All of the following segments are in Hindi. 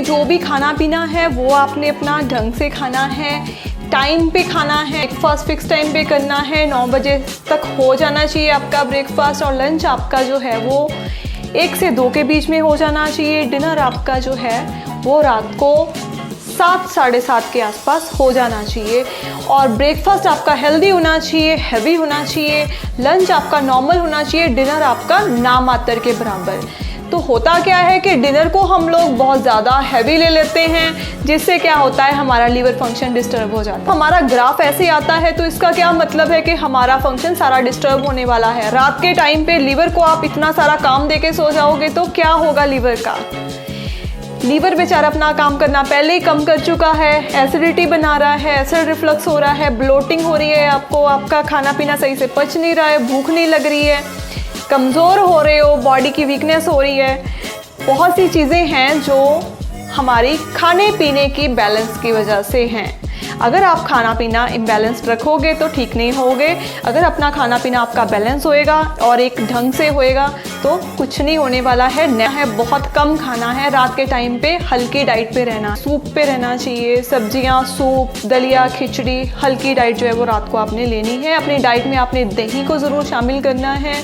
जो भी खाना पीना है वो आपने अपना ढंग से खाना है, टाइम पे खाना है, ब्रेकफास्ट फिक्स टाइम पे करना है, 9 बजे तक हो जाना चाहिए आपका ब्रेकफास्ट, और लंच आपका जो है वो 1 से 2 के बीच में हो जाना चाहिए। डिनर आपका जो है वो रात को 7 साढ़े 7 के आसपास हो जाना चाहिए, और ब्रेकफास्ट आपका हेल्दी होना चाहिए, हैवी होना चाहिए, लंच आपका नॉर्मल होना चाहिए, डिनर आपका नामात्र के बराबर। तो होता क्या है कि डिनर को हम लोग बहुत ज़्यादा हैवी ले लेते हैं, जिससे क्या होता है हमारा लीवर फंक्शन डिस्टर्ब हो जाता है। हमारा ग्राफ ऐसे आता है तो इसका क्या मतलब है कि हमारा फंक्शन सारा डिस्टर्ब होने वाला है। रात के टाइम पे लीवर को आप इतना सारा काम दे के सो जाओगे तो क्या होगा लीवर का। लीवर बेचारा अपना काम करना पहले ही कम कर चुका है, एसिडिटी बना रहा है, एसिड रिफ्लक्स हो रहा है, ब्लोटिंग हो रही है, आपको आपका खाना पीना सही से पच नहीं रहा है, भूख नहीं लग रही है, कमज़ोर हो रहे हो, बॉडी की वीकनेस हो रही है। बहुत सी चीज़ें हैं जो हमारी खाने पीने की बैलेंस की वजह से हैं। अगर आप खाना पीना इम्बैलेंस्ड रखोगे तो ठीक नहीं होगे। अगर अपना खाना पीना आपका बैलेंस होएगा और एक ढंग से होएगा तो कुछ नहीं होने वाला है। नया है, बहुत कम खाना है, रात के टाइम पे हल्की डाइट पे रहना, सूप पे रहना चाहिए, सब्जियां, सूप, दलिया, खिचड़ी, हल्की डाइट जो है वो रात को आपने लेनी है। अपनी डाइट में आपने दही को ज़रूर शामिल करना है,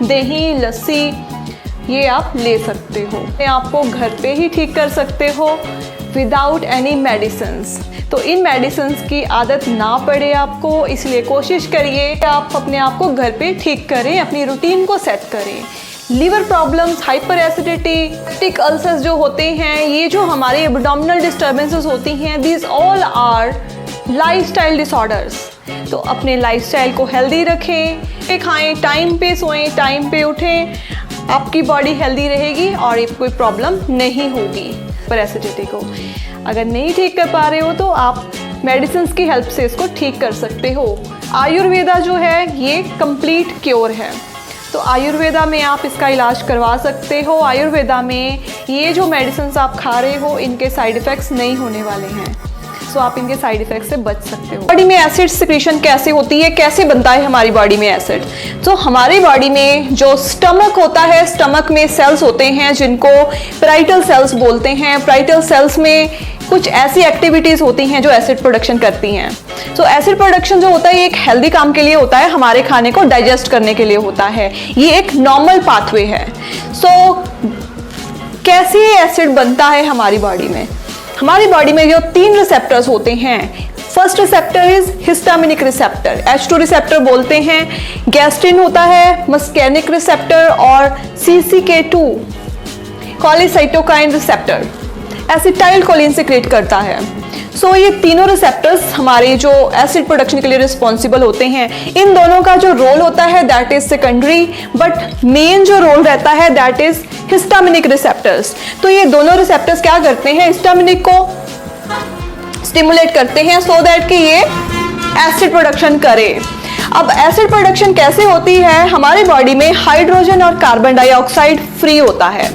दही, लस्सी ये आप ले सकते हो। आपको घर पे ही ठीक कर सकते हो विदाउट एनी मेडिसिन्स। तो इन मेडिसिन्स की आदत ना पड़े आपको, इसलिए कोशिश करिए कि आप अपने आप को घर पे ठीक करें, अपनी रूटीन को सेट करें। Liver problems, hyper acidity, peptic ulcers जो होते हैं, ये जो हमारे एब्डोमिनल डिस्टर्बेंसेस होती हैं, these all are lifestyle disorders. तो अपने लाइफस्टाइल को हेल्दी रखें, खाएं, टाइम पे सोएं, टाइम पे उठें, आपकी बॉडी हेल्दी रहेगी और ये कोई प्रॉब्लम नहीं होगी। पर एसिडिटी को अगर नहीं ठीक कर पा रहे हो तो आप मेडिसिन की हेल्प से इसको ठीक कर सकते हो। आयुर्वेदा जो है ये कंप्लीट क्योर है, तो आयुर्वेदा में आप इसका इलाज करवा सकते हो। आयुर्वेदा में ये जो मेडिसिन आप खा रहे हो इनके साइड इफ़ेक्ट्स नहीं होने वाले हैं, सो आप इनके साइड इफेक्ट से बच सकते हो। बॉडी में एसिड सिक्रीशन कैसे होती है, कैसे बनता है हमारी बॉडी में एसिड? तो हमारी बॉडी में जो स्टमक होता है, स्टमक में सेल्स होते हैं जिनको पैराइटल सेल्स बोलते हैं। पैराइटल सेल्स में कुछ ऐसी एक्टिविटीज़ होती हैं जो एसिड प्रोडक्शन करती हैं। तो एसिड प्रोडक्शन जो होता है ये एक हेल्दी काम के लिए होता है, हमारे खाने को डाइजेस्ट करने के लिए होता है, ये एक नॉर्मल पाथवे है। सो कैसे एसिड बनता है हमारी बॉडी में? हमारी बॉडी में जो 3 रिसेप्टर्स होते हैं, first receptor is histaminic receptor, H2 receptor बोलते हैं, गैस्ट्रिन होता है, मस्कैनिक रिसेप्टर और CCK2 cholecystokinin receptor acetyl choline secrete करता है। सो ये तीनों रिसेप्टर्स हमारे जो एसिड प्रोडक्शन के लिए रिस्पॉन्सिबल होते हैं। इन दोनों का जो रोल होता है that is secondary, but main जो रोल रहता है दैट इज हिस्टामिनिक रिसेप्टर्स। तो ये दोनों रिसेप्टर्स क्या करते हैं, हिस्टामिनिक को स्टिमुलेट करते हैं सो दैट कि ये एसिड प्रोडक्शन करे। अब एसिड प्रोडक्शन कैसे होती है? हमारे बॉडी में हाइड्रोजन और कार्बन डाइऑक्साइड फ्री होता है।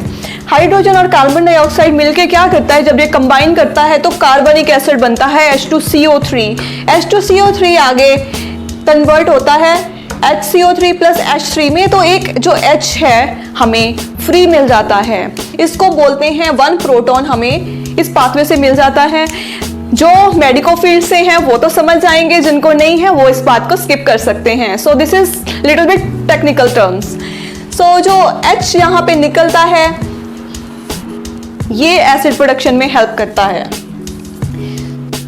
हाइड्रोजन और कार्बन डाइऑक्साइड मिलके क्या करता है, जब ये कंबाइन करता है तो कार्बनिक एसिड बनता है H2CO3। H2CO3 आगे कन्वर्ट होता है HCO3 प्लस H3 में, तो एक जो H है हमें फ्री मिल जाता है, इसको बोलते हैं 1 प्रोटॉन हमें इस पाथवे से मिल जाता है। जो मेडिको फील्ड से हैं वो तो समझ जाएंगे, जिनको नहीं है वो इस बात को स्किप कर सकते हैं। So this is little bit technical terms. So जो H यहाँ पे निकलता है ये एसिड प्रोडक्शन में हेल्प करता है।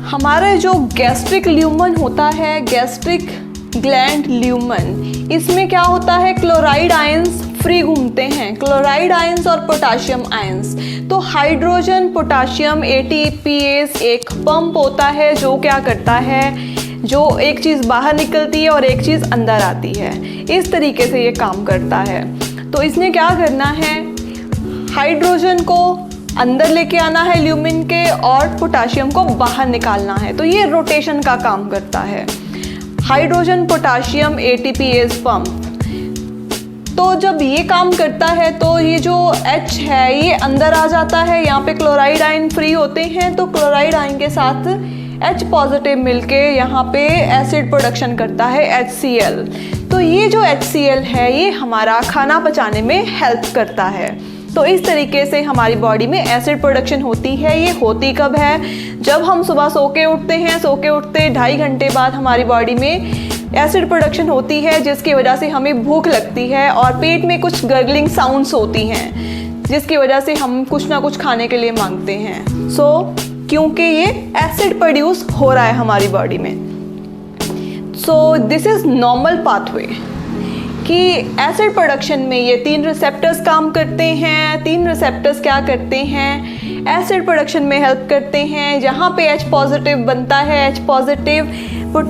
हमारा जो गैस्ट्रिक ल्यूमन होता है, गैस्ट्रिक ग्लैंड ल्यूमन, इसमें क्या होता है, क्लोराइड आयंस फ्री घूमते हैं, क्लोराइड आयंस और पोटाशियम आयंस। तो हाइड्रोजन पोटाशियम ATPase एक पंप होता है जो क्या करता है, जो एक चीज़ बाहर निकलती है और एक चीज़ अंदर आती है, इस तरीके से ये काम करता है। तो इसने क्या करना है, हाइड्रोजन को अंदर लेके आना है ल्यूमिन के और पोटाशियम को बाहर निकालना है। तो ये रोटेशन का काम करता है, हाइड्रोजन पोटाशियम ATPase पंप। तो जब ये काम करता है तो ये जो H है ये अंदर आ जाता है, यहाँ पे क्लोराइड आयन फ्री होते हैं, तो क्लोराइड आयन के साथ H पॉजिटिव मिलके यहाँ पे एसिड प्रोडक्शन करता है HCl। तो ये जो HCl है ये हमारा खाना पचाने में हेल्प करता है। तो इस तरीके से हमारी बॉडी में एसिड प्रोडक्शन होती है। ये होती कब है? जब हम सुबह सो के उठते 2.5 घंटे बाद हमारी बॉडी में एसिड प्रोडक्शन होती है, जिसकी वजह से हमें भूख लगती है और पेट में कुछ गर्गलिंग साउंड्स होती हैं, जिसकी वजह से हम कुछ ना कुछ खाने के लिए मांगते हैं। क्योंकि ये एसिड प्रोड्यूस हो रहा है हमारी बॉडी में। दिस इज़ नॉर्मल पाथवे कि एसिड प्रोडक्शन में ये 3 रिसेप्टर्स काम करते हैं। 3 रिसेप्टर्स क्या करते हैं? एसिड प्रोडक्शन में हेल्प करते हैं। जहाँ पे H पॉजिटिव बनता है, H positive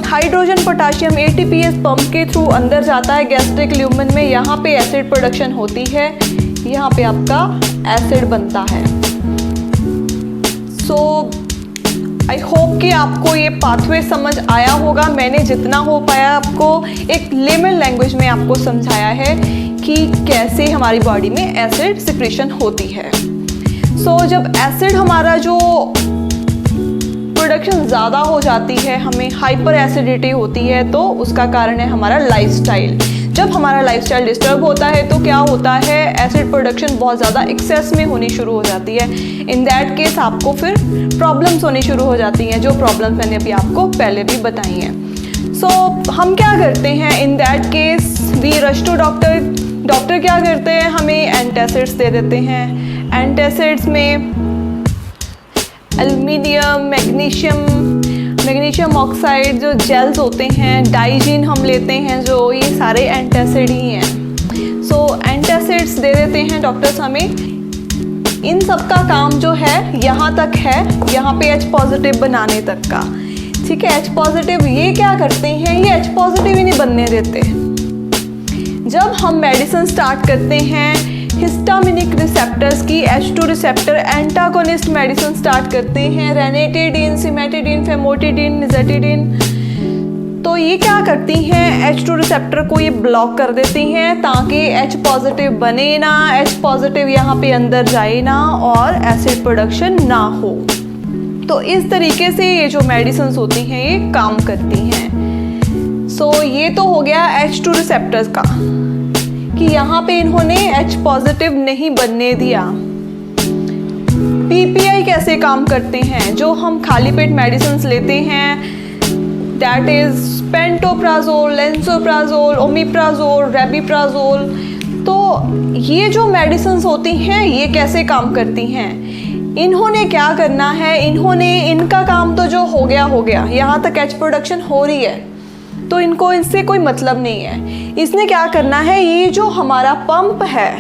hydrogen potassium ATPase pump के थ्रू अंदर जाता है गैस्ट्रिक ल्यूमन में। यहाँ पे एसिड प्रोडक्शन होती है, यहाँ पे आपका एसिड बनता है। आई होप कि आपको ये पाथवे समझ आया होगा। मैंने जितना हो पाया आपको एक लेमन लैंग्वेज में आपको समझाया है कि कैसे हमारी बॉडी में एसिड सिक्रेशन होती है। जब एसिड हमारा जो प्रोडक्शन ज़्यादा हो जाती है, हमें हाइपर एसिडिटी होती है, तो उसका कारण है हमारा लाइफस्टाइल। जब हमारा लाइफस्टाइल डिस्टर्ब होता है तो क्या होता है? एसिड प्रोडक्शन बहुत ज़्यादा एक्सेस में होनी शुरू हो जाती है। इन दैट केस आपको फिर प्रॉब्लम्स होनी शुरू हो जाती हैं, जो प्रॉब्लम्स मैंने अभी आपको पहले भी बताई हैं। हम क्या करते हैं? In that case we rush to doctor. Doctor क्या करते हैं? हमें एंटासिड्स दे देते हैं। एंटासिड्स में एल्यूमिनियम, मैग्नीशियम ऑक्साइड जो जेल्स होते हैं, डाइजीन हम लेते हैं, जो ये सारे एंटासिड ही हैं। एंटासिड्स दे देते हैं डॉक्टर्स हमें। इन सब का काम जो है यहाँ तक है, यहाँ पे H पॉजिटिव बनाने तक का। ठीक है, H पॉजिटिव ये क्या करते हैं? ये H पॉजिटिव ही नहीं बनने देते। जब हम मेडिसिन स्टार्ट करते हैं हिस्टामिनिक रिसेप्टर्स की, H2 receptor antagonist medicine start करते हैं, रेनिटिडीन, सिमेटिडीन, फेमोटिडीन, निज़ेटिडीन, तो ये क्या करती हैं? H2 रिसेप्टर को ये ब्लॉक कर देती हैं ताकि H पॉजिटिव बने ना, H पॉजिटिव यहाँ पे अंदर जाए ना और एसिड प्रोडक्शन ना हो। तो इस तरीके से ये जो मेडिसिन होती हैं ये काम करती हैं। ये तो हो गया H2 रिसेप्टर्स का कि यहाँ पे इन्होंने H पॉजिटिव नहीं बनने दिया। PPI कैसे काम करते हैं? जो हम खाली पेट मेडिसिन लेते हैं, that is pantoprazole, lansoprazole, omeprazole, rabeprazole. तो ये जो मेडिसिन होती हैं ये कैसे काम करती हैं? इन्होंने क्या करना है? इनका काम तो जो हो गया, यहाँ तक H प्रोडक्शन हो रही है तो इनको इससे कोई मतलब नहीं है। इसने क्या करना है? ये जो हमारा पंप है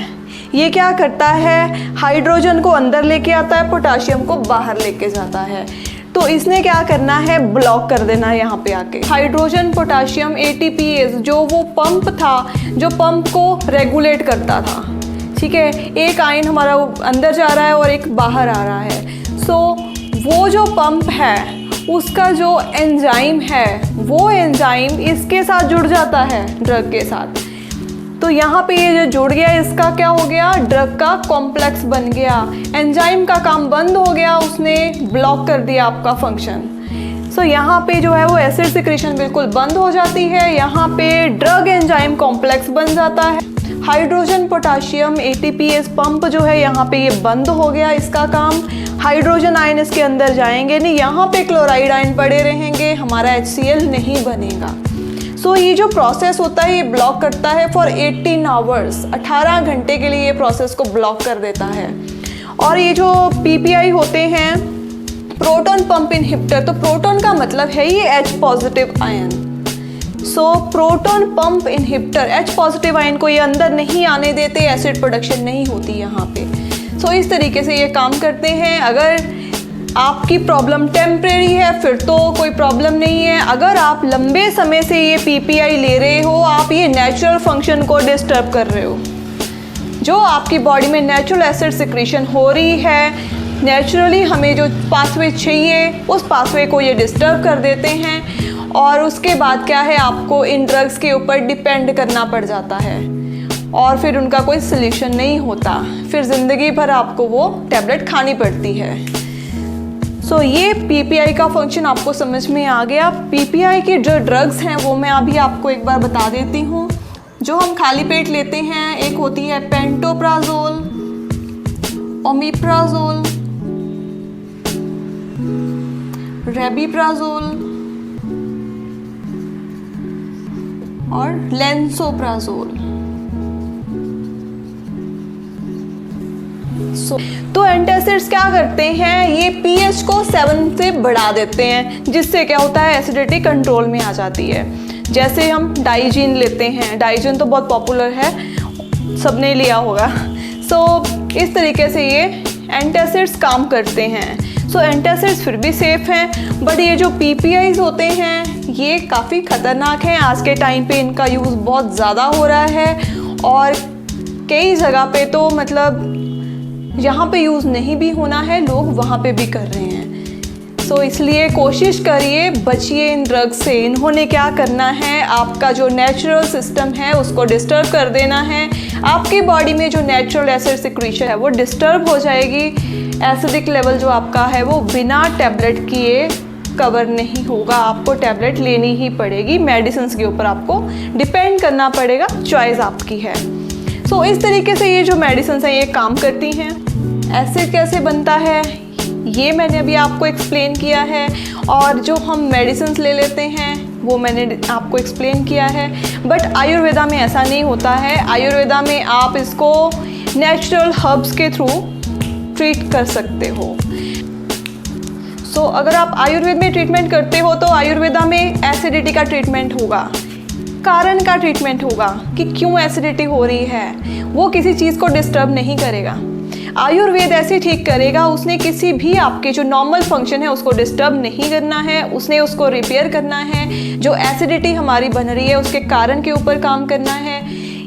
ये क्या करता है? हाइड्रोजन को अंदर लेके आता है, पोटाशियम को बाहर लेके जाता है। तो इसने क्या करना है? ब्लॉक कर देना है यहाँ पे आके। हाइड्रोजन पोटाशियम ATPase जो वो पंप था, जो पंप को रेगुलेट करता था, ठीक है, एक आयन हमारा अंदर जा रहा है और एक बाहर आ रहा है। वो जो पंप है उसका जो एंजाइम है, वो एंजाइम इसके साथ जुड़ जाता है, ड्रग के साथ। तो यहाँ पे ये जो जुड़ गया, इसका क्या हो गया? ड्रग का कॉम्प्लेक्स बन गया। एंजाइम का काम बंद हो गया, उसने ब्लॉक कर दिया आपका फंक्शन। यहाँ पे जो है वो एसिड सिक्रेशन बिल्कुल बंद हो जाती है। यहाँ पे ड्रग एंजाइम कॉम्प्लेक्स बन जाता है। हाइड्रोजन पोटाशियम ATPase पंप जो है यहाँ पे ये बंद हो गया, इसका काम। हाइड्रोजन आयन इसके अंदर जाएंगे नहीं, यहाँ पे क्लोराइड आयन पड़े रहेंगे, हमारा HCl नहीं बनेगा। ये जो प्रोसेस होता है ये ब्लॉक करता है फॉर 18 आवर्स, 18 घंटे के लिए ये प्रोसेस को ब्लॉक कर देता है। और ये जो PPI होते हैं, प्रोटॉन पंप इनहिबिटर, तो प्रोटॉन का मतलब है ये H positive ion. Proton pump inhibitor H positive ion को ये अंदर नहीं आने देते, एसिड प्रोडक्शन नहीं होती यहाँ पे। इस तरीके से ये काम करते हैं। अगर आपकी प्रॉब्लम टेम्परेरी है फिर तो कोई प्रॉब्लम नहीं है। अगर आप लंबे समय से ये PPI ले रहे हो, आप ये नेचुरल फंक्शन को डिस्टर्ब कर रहे हो। जो आपकी बॉडी में नेचुरल एसिड सिक्रेशन हो रही है, नेचुरली हमें जो पाथवे चाहिए उस पाथवे को ये डिस्टर्ब कर देते हैं। और उसके बाद क्या है, आपको इन ड्रग्स के ऊपर डिपेंड करना पड़ जाता है और फिर उनका कोई सल्यूशन नहीं होता, फिर ज़िंदगी भर आपको वो टैबलेट खानी पड़ती है। ये PPI का फंक्शन आपको समझ में आ गया। PPI के जो ड्रग्स हैं वो मैं अभी आपको एक बार बता देती हूँ। जो हम खाली पेट लेते हैं, एक होती है पेंटोप्राजोल, ओमिप्राजोल, रेबिप्राजोल और लेंसोप्राजोल। तो एंटासिड्स क्या करते हैं, ये पीएच को 7 से बढ़ा देते हैं, जिससे क्या होता है, एसिडिटी कंट्रोल में आ जाती है। जैसे हम डाइजीन लेते हैं, डाइजीन तो बहुत पॉपुलर है, सबने लिया होगा। इस तरीके से ये एंटासिड्स काम करते हैं। एंटासिड्स फिर भी सेफ हैं, बट ये जो पीपीआईज होते हैं ये काफ़ी ख़तरनाक हैं। आज के टाइम पे इनका यूज़ बहुत ज़्यादा हो रहा है और कई जगह पे तो मतलब जहाँ पे यूज़ नहीं भी होना है लोग वहाँ पे भी कर रहे हैं। इसलिए कोशिश करिए, बचिए इन ड्रग्स से। इन्होंने क्या करना है, आपका जो नेचुरल सिस्टम है उसको डिस्टर्ब कर देना है। आपकी बॉडी में जो नेचुरल एसिड सिक्रीशन है वो डिस्टर्ब हो जाएगी। एसिडिक लेवल जो आपका है वो बिना टैबलेट किए कवर नहीं होगा, आपको टैबलेट लेनी ही पड़ेगी। मेडिसिन के ऊपर आपको डिपेंड करना पड़ेगा, चॉइस आपकी है। इस तरीके से ये जो मेडिसिन हैं ये काम करती हैं। एसिड कैसे बनता है ये मैंने अभी आपको एक्सप्लेन किया है, और जो हम मेडिसिन ले लेते हैं वो मैंने आपको एक्सप्लेन किया है। बट आयुर्वेदा में ऐसा नहीं होता है। आयुर्वेदा में आप इसको नेचुरल हर्ब्स के थ्रू ट्रीट कर सकते हो। अगर आप आयुर्वेद में ट्रीटमेंट करते हो तो आयुर्वेदा में एसिडिटी का ट्रीटमेंट होगा, कारण का ट्रीटमेंट होगा कि क्यों एसिडिटी हो रही है, वो किसी चीज़ को डिस्टर्ब नहीं करेगा। आयुर्वेद ऐसे ठीक करेगा, उसने किसी भी आपके जो नॉर्मल फंक्शन है उसको डिस्टर्ब नहीं करना है, उसने उसको रिपेयर करना है। जो एसिडिटी हमारी बन रही है उसके कारण के ऊपर काम करना है।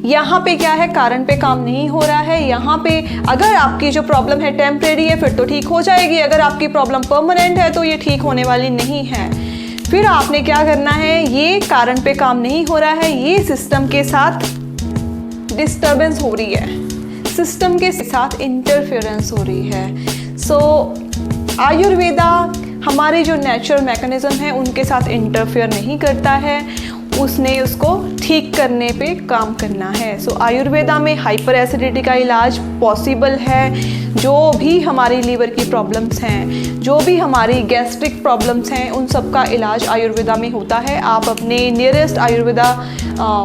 यहाँ पे क्या है, कारण पे काम नहीं हो रहा है। यहाँ पे अगर आपकी जो प्रॉब्लम है टेम्परेरी है फिर तो ठीक हो जाएगी, अगर आपकी प्रॉब्लम परमानेंट है तो ये ठीक होने वाली नहीं है। फिर आपने क्या करना है, ये कारण पे काम नहीं हो रहा है, ये सिस्टम के साथ डिस्टर्बेंस हो रही है, सिस्टम के साथ इंटरफेरेंस हो रही है। आयुर्वेदा हमारे जो नेचुरल मैकेनिज्म है उनके साथ इंटरफेयर नहीं करता है, उसने उसको ठीक करने पे काम करना है। आयुर्वेदा में हाइपर एसिडिटी का इलाज पॉसिबल है। जो भी हमारी लीवर की प्रॉब्लम्स हैं, जो भी हमारी गैस्ट्रिक प्रॉब्लम्स हैं, उन सब का इलाज आयुर्वेदा में होता है। आप अपने नियरेस्ट आयुर्वेदा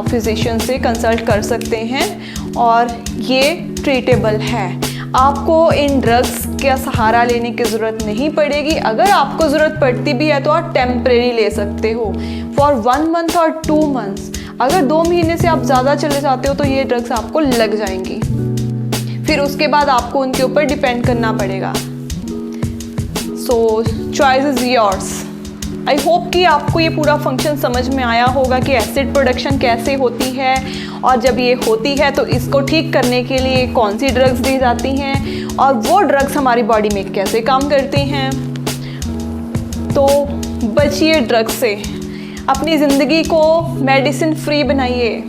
फिजिशियन से कंसल्ट कर सकते हैं और ये ट्रीटेबल है। आपको इन ड्रग्स का सहारा लेने की ज़रूरत नहीं पड़ेगी। अगर आपको ज़रूरत पड़ती भी है तो आप टेम्परेरी ले सकते हो फॉर 1 मंथ और 2 मंथ्स। अगर 2 महीने से आप ज़्यादा चले जाते हो तो ये ड्रग्स आपको लग जाएंगी, फिर उसके बाद आपको उनके ऊपर डिपेंड करना पड़ेगा। Choice is yours. I hope कि आपको ये पूरा फंक्शन समझ में आया होगा कि एसिड प्रोडक्शन कैसे होती है, और जब ये होती है तो इसको ठीक करने के लिए कौन सी ड्रग्स दी जाती हैं और वो ड्रग्स हमारी बॉडी में कैसे काम करती हैं। तो बचिए ड्रग्स से, अपनी ज़िंदगी को मेडिसिन फ्री बनाइए।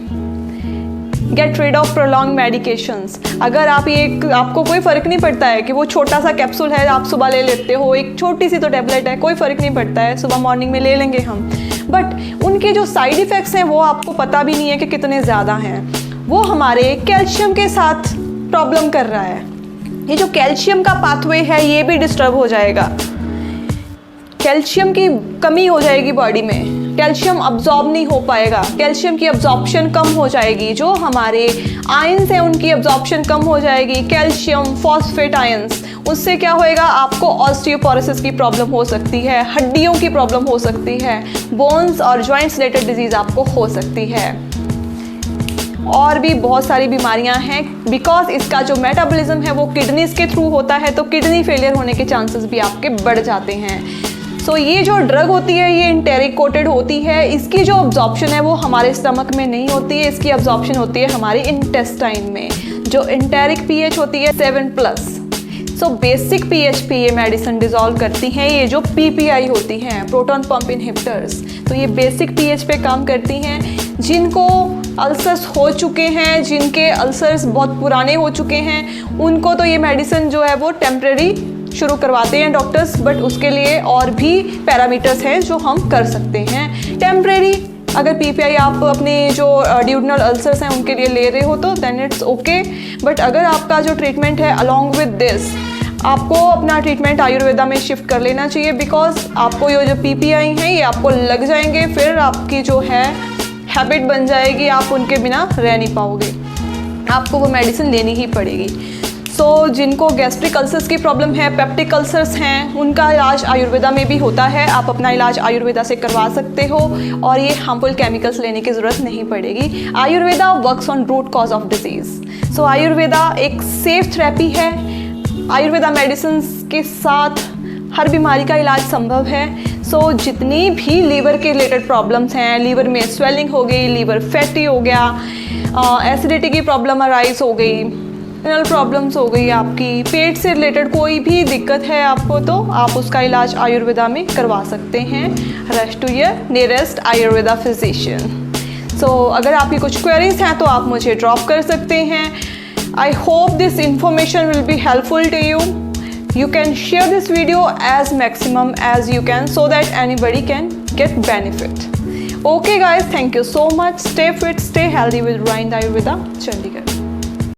Get rid of prolong medications. अगर आपको कोई फ़र्क नहीं पड़ता है कि वो छोटा सा कैप्सूल है आप सुबह ले लेते हो, एक छोटी सी तो टैबलेट है, कोई फ़र्क नहीं पड़ता है, सुबह मॉर्निंग में ले लेंगे हम, बट उनके जो साइड इफ़ेक्ट्स हैं वो आपको पता भी नहीं है कि कितने ज़्यादा हैं। वो हमारे कैल्शियम के साथ प्रॉब्लम कर रहा है। ये जो कैल्शियम का पाथवे है ये भी डिस्टर्ब हो जाएगा, कैल्शियम की कमी हो जाएगी बॉडी में, कैल्शियम अब्जॉर्ब नहीं हो पाएगा, कैल्शियम की अब्जॉर्प्शन कम हो जाएगी। जो हमारे आयंस हैं उनकी अब्जॉर्प्शन कम हो जाएगी, कैल्शियम फॉस्फेट आयंस, उससे क्या होएगा, आपको ऑस्टियोपोरोसिस की प्रॉब्लम हो सकती है, हड्डियों की प्रॉब्लम हो सकती है, बोन्स और जॉइंट्स रिलेटेड डिजीज़ आपको हो सकती है, और भी बहुत सारी बीमारियां हैं। बिकॉज इसका जो मेटाबॉलिज्म है वो किडनीज के थ्रू होता है, तो किडनी फेलियर होने के चांसेस भी आपके बढ़ जाते हैं। ये जो ड्रग होती है ये इंटेरिक कोटेड होती है, इसकी जो अब्जॉर्प्शन है वो हमारे स्टमक में नहीं होती है, इसकी अब्जॉर्प्शन होती है हमारी इंटेस्टाइन में। जो इंटेरिक पीएच होती है 7+। बेसिक पीएच पे ये मेडिसिन डिजॉल्व करती हैं। ये जो पीपीआई होती हैं, प्रोटॉन पंप इनहिबिटर्स, तो ये बेसिक पीएच पे काम करती हैं। जिनको अल्सर्स हो चुके हैं, जिनके अल्सर्स बहुत पुराने हो चुके हैं, उनको तो ये मेडिसिन जो है वो टेम्परेरी शुरू करवाते हैं डॉक्टर्स, बट उसके लिए और भी पैरामीटर्स हैं जो हम कर सकते हैं। टेम्परेरी अगर PPI आप अपने जो ड्यूडनल अल्सर्स हैं उनके लिए ले रहे हो तो देन इट्स ओके। बट अगर आपका जो ट्रीटमेंट है अलॉन्ग विद दिस, आपको अपना ट्रीटमेंट आयुर्वेदा में शिफ्ट कर लेना चाहिए, बिकॉज आपको ये जो PPI हैं ये आपको लग जाएंगे, फिर आपकी जो है हैबिट बन जाएगी, आप उनके बिना रह नहीं पाओगे, आपको वो मेडिसिन लेनी ही पड़ेगी। सो जिनको गैस्ट्रिक अल्सर्स की प्रॉब्लम है, पेप्टिक अल्सर्स हैं, उनका इलाज आयुर्वेदा में भी होता है। आप अपना इलाज आयुर्वेदा से करवा सकते हो और ये हार्मफुल केमिकल्स लेने की ज़रूरत नहीं पड़ेगी। Ayurveda works on root cause of disease. So Ayurveda एक सेफ थेरेपी है। आयुर्वेदा मेडिसिन के साथ हर बीमारी का इलाज संभव है। सो जितनी भी लीवर के रिलेटेड प्रॉब्लम्स हैं, लीवर में स्वेलिंग हो गई, लीवर फैटी हो गया, एसिडिटी की प्रॉब्लम अराइज हो गई, इंटरनल प्रॉब्लम्स हो गई, आपकी पेट से रिलेटेड कोई भी दिक्कत है आपको, तो आप उसका इलाज आयुर्वेदा में करवा सकते हैं। Rush to your nearest Ayurveda physician. So अगर आपकी कुछ क्वेरीज हैं तो आप मुझे ड्रॉप कर सकते हैं। I hope this information will be helpful to you. You can share this video as maximum as you can so that anybody can get benefit. Okay guys, thank you so much. Stay fit, stay healthy with Rind Ayurveda, Chandigarh.